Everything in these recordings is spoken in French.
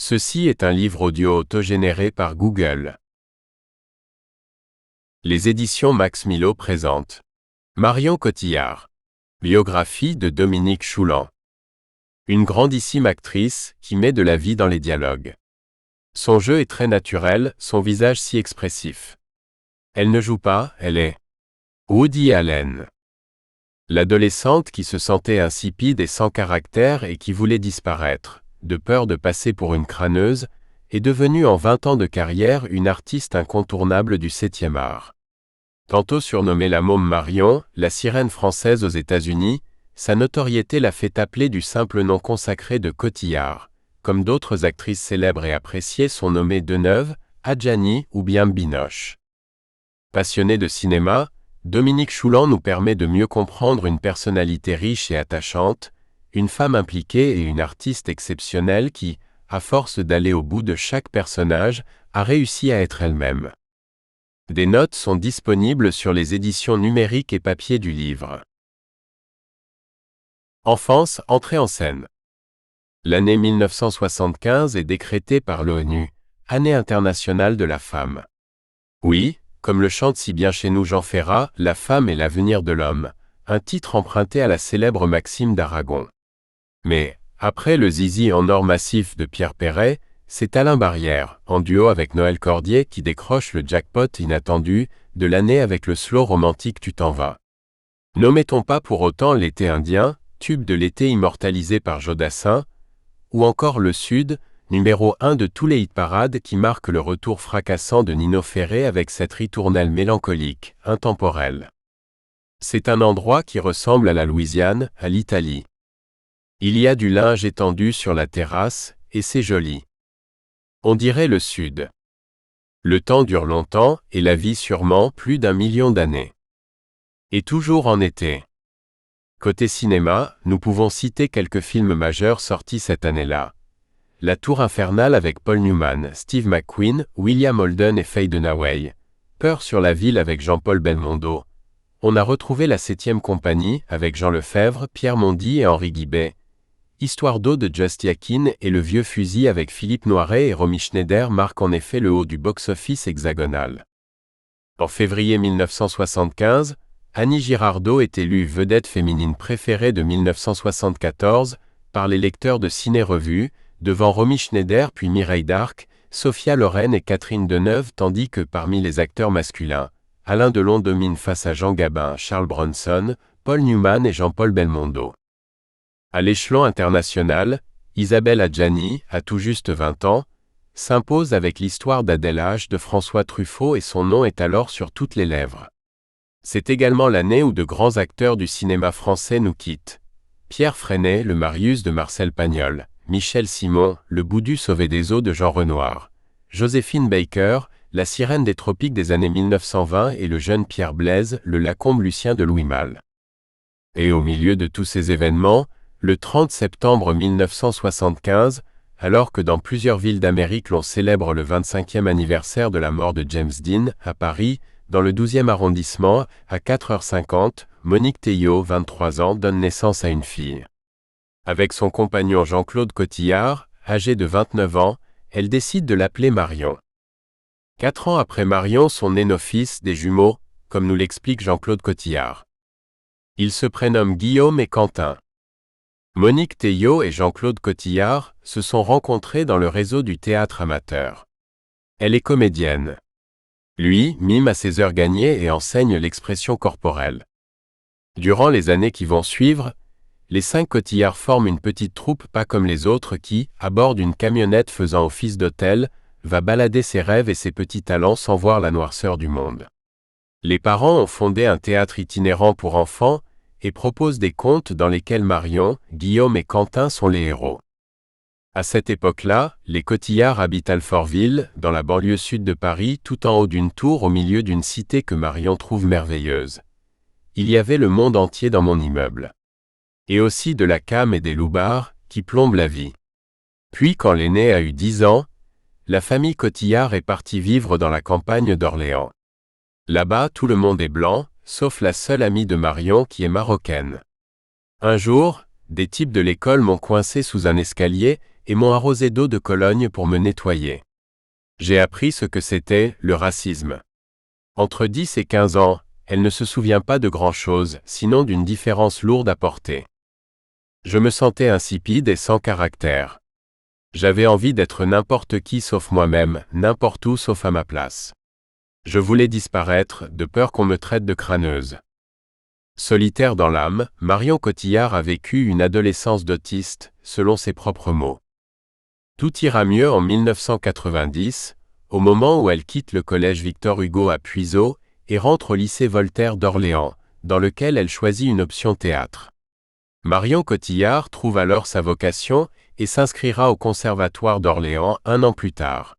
Ceci est un livre audio autogénéré par Google. Les éditions Max Milo présentent Marion Cotillard. Biographie de Dominique Choulan. Une grandissime actrice qui met de la vie dans les dialogues. Son jeu est très naturel, son visage si expressif. Elle ne joue pas, elle est Woody Allen. L'adolescente qui se sentait insipide et sans caractère et qui voulait disparaître, de peur de passer pour une crâneuse, est devenue en 20 ans de carrière une artiste incontournable du 7e art. Tantôt surnommée la môme Marion, la sirène française aux États-Unis, sa notoriété l'a fait appeler du simple nom consacré de Cotillard, comme d'autres actrices célèbres et appréciées sont nommées Deneuve, Adjani ou bien Binoche. Passionnée de cinéma, Dominique Choulan nous permet de mieux comprendre une personnalité riche et attachante, une femme impliquée et une artiste exceptionnelle qui, à force d'aller au bout de chaque personnage, a réussi à être elle-même. Des notes sont disponibles sur les éditions numériques et papier du livre. Enfance, entrée en scène. L'année 1975 est décrétée par l'ONU, Année internationale de la femme. Oui, comme le chante si bien chez nous Jean Ferrat, la femme est l'avenir de l'homme, un titre emprunté à la célèbre Maxime d'Aragon. Mais, après le zizi en or massif de Pierre Perret, c'est Alain Barrière, en duo avec Noël Cordier qui décroche le jackpot inattendu de l'année avec le slow romantique Tu t'en vas. N'omettons pas pour autant L'été indien, tube de l'été immortalisé par Jodassin, ou encore Le Sud, numéro 1 de tous les hit-parades qui marque le retour fracassant de Nino Ferré avec cette ritournelle mélancolique, intemporelle. C'est un endroit qui ressemble à la Louisiane, à l'Italie. Il y a du linge étendu sur la terrasse, et c'est joli. On dirait le Sud. Le temps dure longtemps, et la vie sûrement plus d'1 million d'années. Et toujours en été. Côté cinéma, nous pouvons citer quelques films majeurs sortis cette année-là. La Tour infernale avec Paul Newman, Steve McQueen, William Holden et Faye Dunaway. Peur sur la ville avec Jean-Paul Belmondo. On a retrouvé la 7e compagnie avec Jean Lefebvre, Pierre Mondy et Henri Guibet. Histoire d'eau de Just Yakin et Le Vieux Fusil avec Philippe Noiret et Romy Schneider marquent en effet le haut du box-office hexagonal. En février 1975, Annie Girardot est élue vedette féminine préférée de 1974 par les lecteurs de Ciné-Revue, devant Romy Schneider puis Mireille Darc, Sophia Loren et Catherine Deneuve, tandis que parmi les acteurs masculins, Alain Delon domine face à Jean Gabin, Charles Bronson, Paul Newman et Jean-Paul Belmondo. À l'échelon international, Isabelle Adjani, à tout juste 20 ans, s'impose avec l'histoire d'Adèle H de François Truffaut et son nom est alors sur toutes les lèvres. C'est également l'année où de grands acteurs du cinéma français nous quittent. Pierre Freinet, le Marius de Marcel Pagnol, Michel Simon, le Boudu sauvé des eaux de Jean Renoir, Joséphine Baker, la sirène des tropiques des années 1920 et le jeune Pierre Blaise, le Lacombe Lucien de Louis Malle. Et au milieu de tous ces événements, le 30 septembre 1975, alors que dans plusieurs villes d'Amérique l'on célèbre le 25e anniversaire de la mort de James Dean, à Paris, dans le 12e arrondissement, à 4h50, Monique Théiot, 23 ans, donne naissance à une fille. Avec son compagnon Jean-Claude Cotillard, âgé de 29 ans, elle décide de l'appeler Marion. 4 ans après Marion sont nés nos fils, des jumeaux, comme nous l'explique Jean-Claude Cotillard. Ils se prénomment Guillaume et Quentin. Monique Théiot et Jean-Claude Cotillard se sont rencontrés dans le réseau du théâtre amateur. Elle est comédienne. Lui, mime à ses heures gagnées et enseigne l'expression corporelle. Durant les années qui vont suivre, les 5 Cotillard forment une petite troupe pas comme les autres qui, à bord d'une camionnette faisant office d'hôtel, va balader ses rêves et ses petits talents sans voir la noirceur du monde. Les parents ont fondé un théâtre itinérant pour enfants et proposent des contes dans lesquels Marion, Guillaume et Quentin sont les héros. À cette époque-là, les Cotillard habitent Alfortville, dans la banlieue sud de Paris, tout en haut d'une tour au milieu d'une cité que Marion trouve merveilleuse. Il y avait le monde entier dans mon immeuble. Et aussi de la cam et des loupards, qui plombent la vie. Puis quand l'aîné a eu 10 ans, la famille Cotillard est partie vivre dans la campagne d'Orléans. Là-bas, tout le monde est blanc, sauf la seule amie de Marion qui est marocaine. Un jour, des types de l'école m'ont coincé sous un escalier et m'ont arrosé d'eau de Cologne pour me nettoyer. J'ai appris ce que c'était, le racisme. Entre 10 et 15 ans, elle ne se souvient pas de grand-chose, sinon d'une différence lourde à porter. Je me sentais insipide et sans caractère. J'avais envie d'être n'importe qui sauf moi-même, n'importe où sauf à ma place. Je voulais disparaître, de peur qu'on me traite de crâneuse. Solitaire dans l'âme, Marion Cotillard a vécu une adolescence d'autiste, selon ses propres mots. Tout ira mieux en 1990, au moment où elle quitte le collège Victor Hugo à Puiseaux et rentre au lycée Voltaire d'Orléans, dans lequel elle choisit une option théâtre. Marion Cotillard trouve alors sa vocation et s'inscrira au Conservatoire d'Orléans un an plus tard.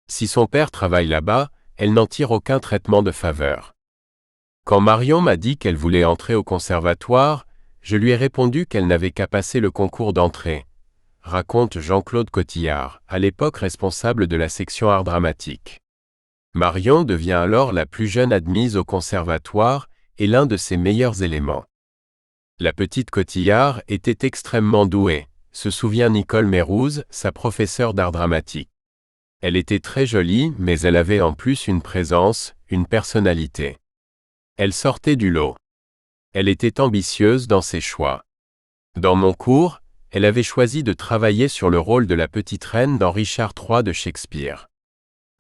Si son père travaille là-bas, elle n'en tire aucun traitement de faveur. Quand Marion m'a dit qu'elle voulait entrer au conservatoire, je lui ai répondu qu'elle n'avait qu'à passer le concours d'entrée, raconte Jean-Claude Cotillard, à l'époque responsable de la section art dramatique. Marion devient alors la plus jeune admise au conservatoire et l'un de ses meilleurs éléments. La petite Cotillard était extrêmement douée, se souvient Nicole Mérouse, sa professeure d'art dramatique. Elle était très jolie, mais elle avait en plus une présence, une personnalité. Elle sortait du lot. Elle était ambitieuse dans ses choix. Dans mon cours, elle avait choisi de travailler sur le rôle de la petite reine dans Richard III de Shakespeare.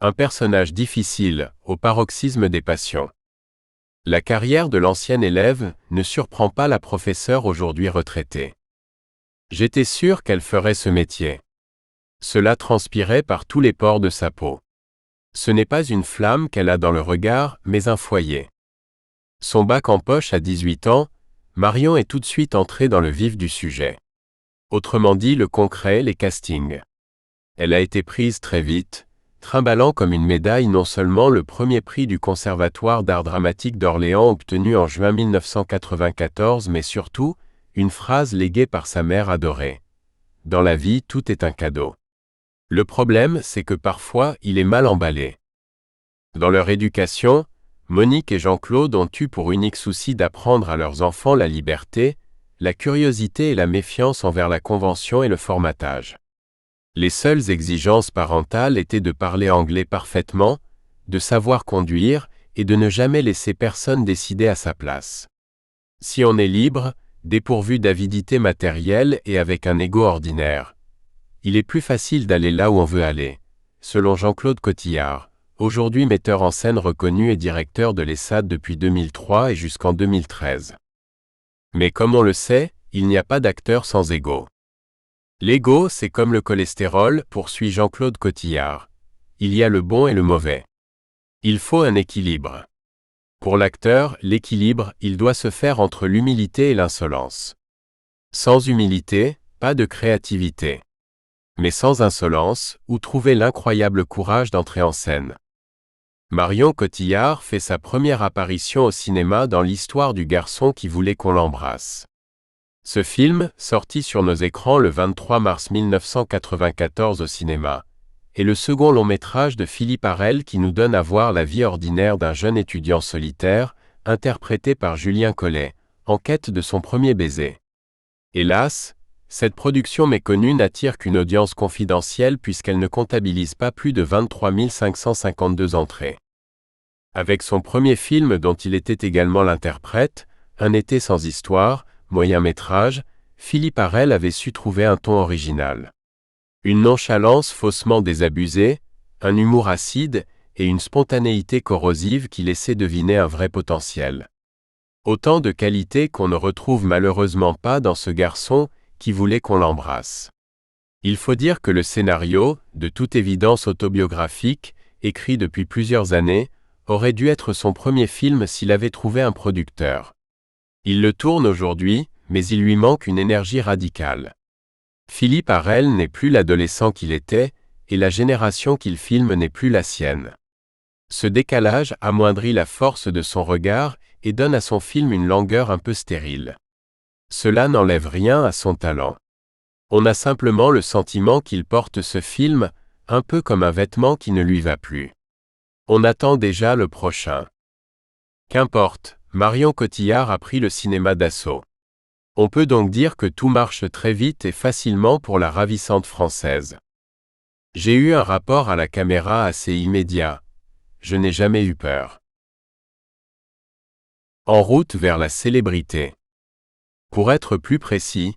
Un personnage difficile, au paroxysme des passions. La carrière de l'ancienne élève ne surprend pas la professeure aujourd'hui retraitée. J'étais sûr qu'elle ferait ce métier. Cela transpirait par tous les pores de sa peau. Ce n'est pas une flamme qu'elle a dans le regard, mais un foyer. Son bac en poche à 18 ans, Marion est tout de suite entrée dans le vif du sujet. Autrement dit le concret, les castings. Elle a été prise très vite, trimballant comme une médaille non seulement le premier prix du Conservatoire d'art dramatique d'Orléans obtenu en juin 1994 mais surtout, une phrase léguée par sa mère adorée. Dans la vie, tout est un cadeau. Le problème, c'est que parfois, il est mal emballé. Dans leur éducation, Monique et Jean-Claude ont eu pour unique souci d'apprendre à leurs enfants la liberté, la curiosité et la méfiance envers la convention et le formatage. Les seules exigences parentales étaient de parler anglais parfaitement, de savoir conduire et de ne jamais laisser personne décider à sa place. Si on est libre, dépourvu d'avidité matérielle et avec un ego ordinaire, il est plus facile d'aller là où on veut aller, selon Jean-Claude Cotillard, aujourd'hui metteur en scène reconnu et directeur de l'ESSAD depuis 2003 et jusqu'en 2013. Mais comme on le sait, il n'y a pas d'acteur sans ego. L'ego, c'est comme le cholestérol, poursuit Jean-Claude Cotillard. Il y a le bon et le mauvais. Il faut un équilibre. Pour l'acteur, l'équilibre, il doit se faire entre l'humilité et l'insolence. Sans humilité, pas de créativité. Mais sans insolence, où trouver l'incroyable courage d'entrer en scène. Marion Cotillard fait sa première apparition au cinéma dans l'histoire du garçon qui voulait qu'on l'embrasse. Ce film, sorti sur nos écrans le 23 mars 1994 au cinéma, est le second long-métrage de Philippe Harel qui nous donne à voir la vie ordinaire d'un jeune étudiant solitaire, interprété par Julien Collet, en quête de son premier baiser. Hélas, cette production méconnue n'attire qu'une audience confidentielle puisqu'elle ne comptabilise pas plus de 23 552 entrées. Avec son premier film dont il était également l'interprète, Un été sans histoire, moyen-métrage, Philippe Harel avait su trouver un ton original. Une nonchalance faussement désabusée, un humour acide et une spontanéité corrosive qui laissaient deviner un vrai potentiel. Autant de qualités qu'on ne retrouve malheureusement pas dans ce garçon qui voulait qu'on l'embrasse. Il faut dire que le scénario, de toute évidence autobiographique, écrit depuis plusieurs années, aurait dû être son premier film s'il avait trouvé un producteur. Il le tourne aujourd'hui, mais il lui manque une énergie radicale. Philippe Harel n'est plus l'adolescent qu'il était, et la génération qu'il filme n'est plus la sienne. Ce décalage amoindrit la force de son regard et donne à son film une langueur un peu stérile. Cela n'enlève rien à son talent. On a simplement le sentiment qu'il porte ce film, un peu comme un vêtement qui ne lui va plus. On attend déjà le prochain. Qu'importe, Marion Cotillard a pris le cinéma d'assaut. On peut donc dire que tout marche très vite et facilement pour la ravissante Française. J'ai eu un rapport à la caméra assez immédiat. Je n'ai jamais eu peur. En route vers la célébrité. Pour être plus précis,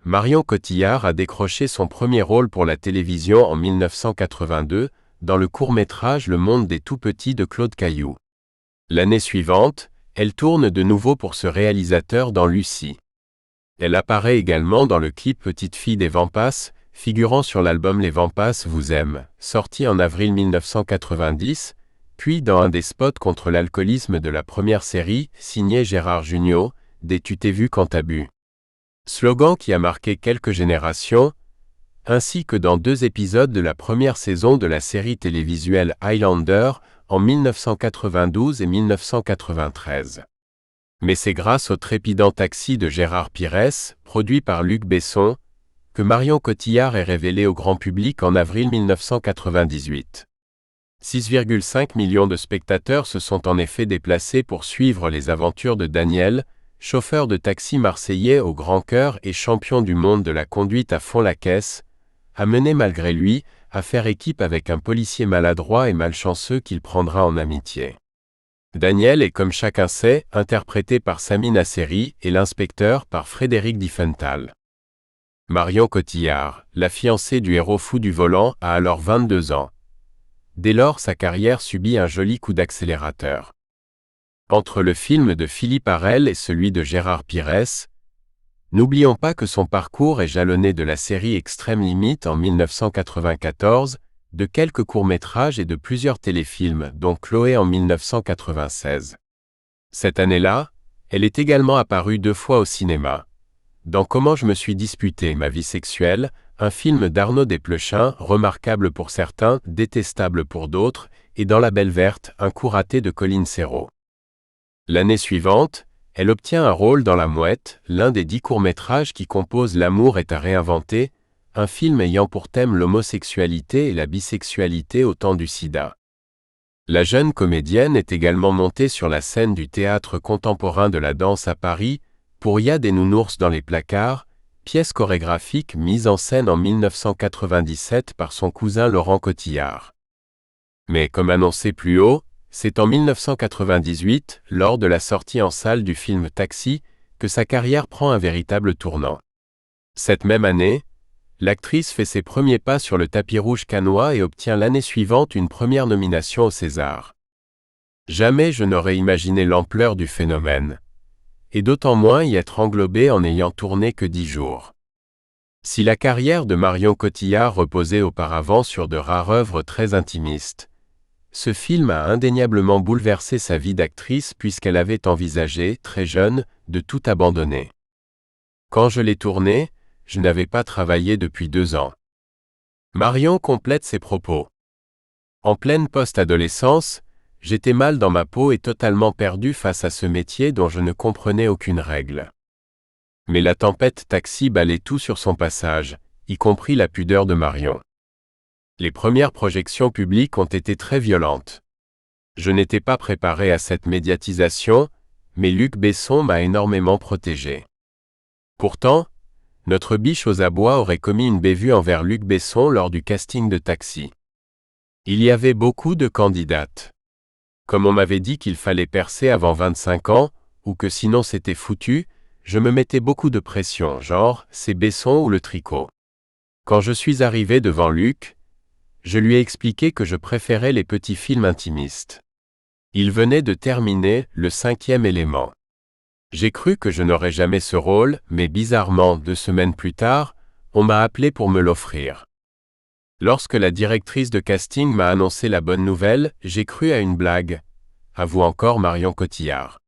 Marion Cotillard a décroché son premier rôle pour la télévision en 1982, dans le court-métrage Le monde des tout-petits de Claude Caillou. L'année suivante, elle tourne de nouveau pour ce réalisateur dans Lucie. Elle apparaît également dans le clip Petite fille des Vampas, figurant sur l'album Les Vampas vous aiment, sorti en avril 1990, puis dans un des spots contre l'alcoolisme de la première série, signé Gérard Jugnot, des Tu t'es vu quand t'as bu. Slogan qui a marqué quelques générations, ainsi que dans 2 épisodes de la première saison de la série télévisuelle Highlander en 1992 et 1993. Mais c'est grâce au trépidant Taxi de Gérard Pires, produit par Luc Besson, que Marion Cotillard est révélée au grand public en avril 1998. 6,5 millions de spectateurs se sont en effet déplacés pour suivre les aventures de Daniel, chauffeur de taxi marseillais au grand cœur et champion du monde de la conduite à fond la caisse, amené malgré lui à faire équipe avec un policier maladroit et malchanceux qu'il prendra en amitié. Daniel est, comme chacun sait, interprété par Sami Nasseri et l'inspecteur par Frédéric Diffenthal. Marion Cotillard, la fiancée du héros fou du volant, a alors 22 ans. Dès lors, sa carrière subit un joli coup d'accélérateur. Entre le film de Philippe Harel et celui de Gérard Pires, n'oublions pas que son parcours est jalonné de la série Extrême Limite en 1994, de quelques courts-métrages et de plusieurs téléfilms, dont Chloé en 1996. Cette année-là, elle est également apparue 2 fois au cinéma. Dans Comment je me suis disputé ma vie sexuelle, un film d'Arnaud Desplechin, remarquable pour certains, détestable pour d'autres, et dans La Belle Verte, un coup raté de Colline Serrault. L'année suivante, elle obtient un rôle dans La Mouette, l'un des 10 courts-métrages qui composent L'amour est à réinventer, un film ayant pour thème l'homosexualité et la bisexualité au temps du sida. La jeune comédienne est également montée sur la scène du théâtre contemporain de la danse à Paris, pour Il y a des nounours dans les placards, pièce chorégraphique mise en scène en 1997 par son cousin Laurent Cotillard. Mais comme annoncé plus haut, c'est en 1998, lors de la sortie en salle du film Taxi, que sa carrière prend un véritable tournant. Cette même année, l'actrice fait ses premiers pas sur le tapis rouge cannois et obtient l'année suivante une première nomination au César. Jamais je n'aurais imaginé l'ampleur du phénomène. Et d'autant moins y être englobé en n'ayant tourné que 10 jours. Si la carrière de Marion Cotillard reposait auparavant sur de rares œuvres très intimistes, ce film a indéniablement bouleversé sa vie d'actrice puisqu'elle avait envisagé, très jeune, de tout abandonner. Quand je l'ai tourné, je n'avais pas travaillé depuis 2 ans. Marion complète ses propos. En pleine post-adolescence, j'étais mal dans ma peau et totalement perdu face à ce métier dont je ne comprenais aucune règle. Mais la tempête Taxi balait tout sur son passage, y compris la pudeur de Marion. Les premières projections publiques ont été très violentes. Je n'étais pas préparé à cette médiatisation, mais Luc Besson m'a énormément protégé. Pourtant, notre biche aux abois aurait commis une bévue envers Luc Besson lors du casting de Taxi. Il y avait beaucoup de candidates. Comme on m'avait dit qu'il fallait percer avant 25 ans, ou que sinon c'était foutu, je me mettais beaucoup de pression, genre, c'est Besson ou le tricot. Quand je suis arrivé devant Luc, je lui ai expliqué que je préférais les petits films intimistes. Il venait de terminer Le 5e élément. J'ai cru que je n'aurais jamais ce rôle, mais bizarrement, 2 semaines plus tard, on m'a appelé pour me l'offrir. Lorsque la directrice de casting m'a annoncé la bonne nouvelle, j'ai cru à une blague, avoue encore Marion Cotillard.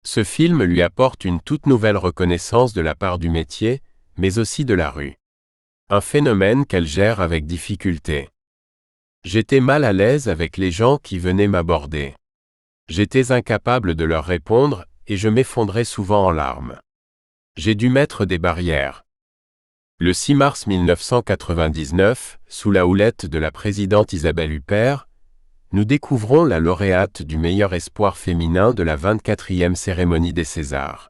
Ce film lui apporte une toute nouvelle reconnaissance de la part du métier, mais aussi de la rue. Un phénomène qu'elle gère avec difficulté. J'étais mal à l'aise avec les gens qui venaient m'aborder. J'étais incapable de leur répondre et je m'effondrais souvent en larmes. J'ai dû mettre des barrières. Le 6 mars 1999, sous la houlette de la présidente Isabelle Huppert, nous découvrons la lauréate du meilleur espoir féminin de la 24e cérémonie des Césars.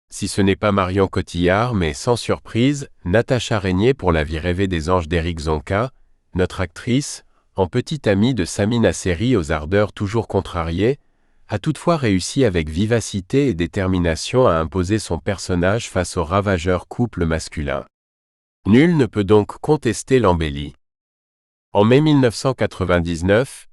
Si ce n'est pas Marion Cotillard, mais sans surprise, Natacha Régnier pour La vie rêvée des anges d'Éric Zonka, notre actrice, en petite amie de Sami Nasseri aux ardeurs toujours contrariées, a toutefois réussi avec vivacité et détermination à imposer son personnage face au ravageur couple masculin. Nul ne peut donc contester l'embellie. En mai 1999,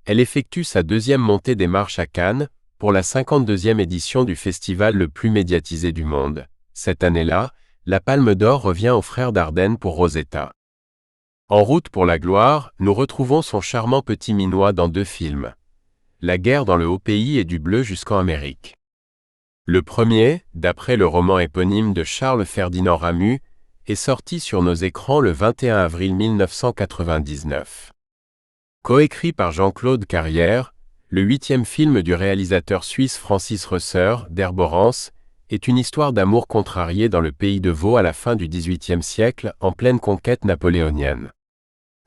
elle effectue sa deuxième montée des marches à Cannes, pour la 52e édition du festival le plus médiatisé du monde. Cette année-là, la Palme d'Or revient aux frères Dardenne pour Rosetta. En route pour la gloire, nous retrouvons son charmant petit minois dans 2 films. La guerre dans le haut pays et Du bleu jusqu'en Amérique. Le premier, d'après le roman éponyme de Charles Ferdinand Ramu, est sorti sur nos écrans le 21 avril 1999. Coécrit par Jean-Claude Carrière, le 8e film du réalisateur suisse Francis Rösser, d'Herborance, est une histoire d'amour contrarié dans le pays de Vaud à la fin du XVIIIe siècle, en pleine conquête napoléonienne.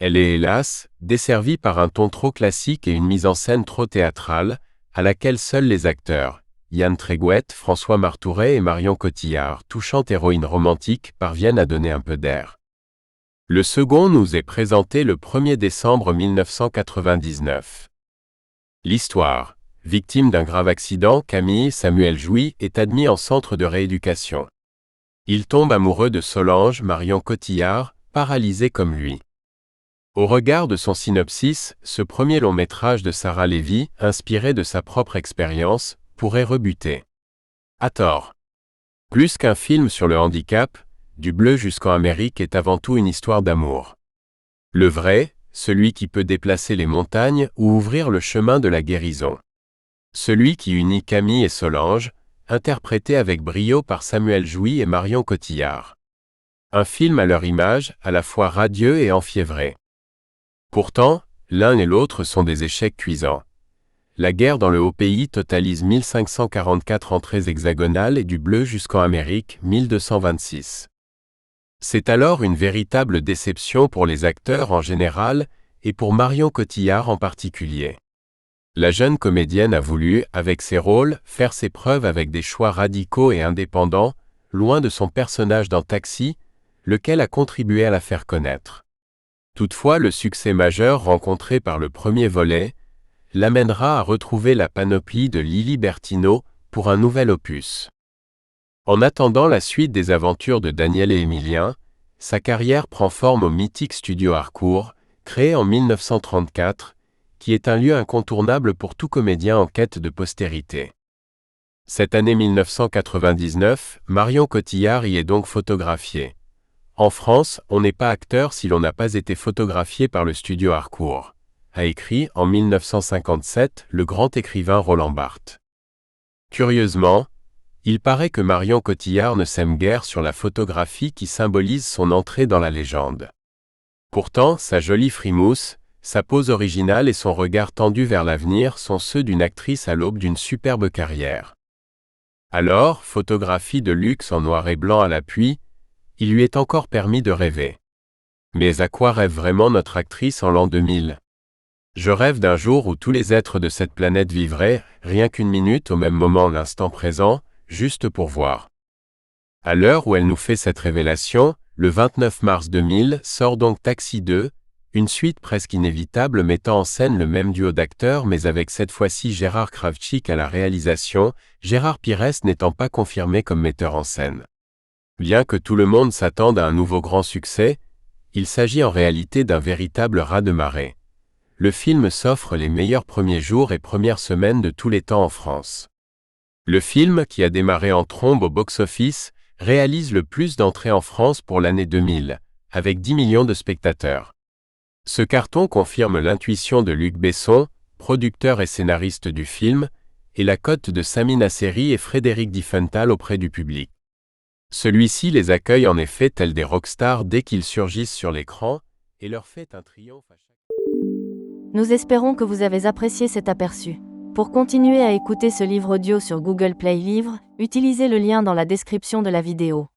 Elle est hélas, desservie par un ton trop classique et une mise en scène trop théâtrale, à laquelle seuls les acteurs, Yann Tréguet, François Martouret et Marion Cotillard, touchante héroïne romantique, parviennent à donner un peu d'air. Le second nous est présenté le 1er décembre 1999. L'histoire. Victime d'un grave accident, Camille Samuel Jouy est admis en centre de rééducation. Il tombe amoureux de Solange Marion Cotillard, paralysée comme lui. Au regard de son synopsis, ce premier long métrage de Sarah Lévy, inspiré de sa propre expérience, pourrait rebuter. À tort. Plus qu'un film sur le handicap, Du bleu jusqu'en Amérique est avant tout une histoire d'amour. Le vrai, celui qui peut déplacer les montagnes ou ouvrir le chemin de la guérison. Celui qui unit Camille et Solange, interprété avec brio par Samuel Jouy et Marion Cotillard. Un film à leur image, à la fois radieux et enfiévré. Pourtant, l'un et l'autre sont des échecs cuisants. La guerre dans le haut pays totalise 1544 entrées hexagonales et Du bleu jusqu'en Amérique, 1226. C'est alors une véritable déception pour les acteurs en général et pour Marion Cotillard en particulier. La jeune comédienne a voulu, avec ses rôles, faire ses preuves avec des choix radicaux et indépendants, loin de son personnage dans Taxi, lequel a contribué à la faire connaître. Toutefois, le succès majeur rencontré par le premier volet l'amènera à retrouver la panoplie de Lili Bertino pour un nouvel opus. En attendant la suite des aventures de Daniel et Émilien, sa carrière prend forme au mythique studio Harcourt, créé en 1934, qui est un lieu incontournable pour tout comédien en quête de postérité. Cette année 1999, Marion Cotillard y est donc photographiée. En France, on n'est pas acteur si l'on n'a pas été photographié par le studio Harcourt, a écrit en 1957 le grand écrivain Roland Barthes. Curieusement, il paraît que Marion Cotillard ne s'aime guère sur la photographie qui symbolise son entrée dans la légende. Pourtant, sa jolie frimousse, sa pose originale et son regard tendu vers l'avenir sont ceux d'une actrice à l'aube d'une superbe carrière. Alors, photographie de luxe en noir et blanc à l'appui, il lui est encore permis de rêver. Mais à quoi rêve vraiment notre actrice en l'an 2000 ? Je rêve d'un jour où tous les êtres de cette planète vivraient, rien qu'une minute au même moment l'instant présent, juste pour voir. À l'heure où elle nous fait cette révélation, le 29 mars 2000 sort donc Taxi 2, une suite presque inévitable mettant en scène le même duo d'acteurs mais avec cette fois-ci Gérard Kravchik à la réalisation, Gérard Pires n'étant pas confirmé comme metteur en scène. Bien que tout le monde s'attende à un nouveau grand succès, il s'agit en réalité d'un véritable raz-de-marée. Le film s'offre les meilleurs premiers jours et premières semaines de tous les temps en France. Le film, qui a démarré en trombe au box-office, réalise le plus d'entrées en France pour l'année 2000, avec 10 millions de spectateurs. Ce carton confirme l'intuition de Luc Besson, producteur et scénariste du film, et la cote de Sami Nasseri et Frédéric Diefenthal auprès du public. Celui-ci les accueille en effet tels des rockstars dès qu'ils surgissent sur l'écran, et leur fait un triomphe à chaque... Nous espérons que vous avez apprécié cet aperçu. Pour continuer à écouter ce livre audio sur Google Play Livres, utilisez le lien dans la description de la vidéo.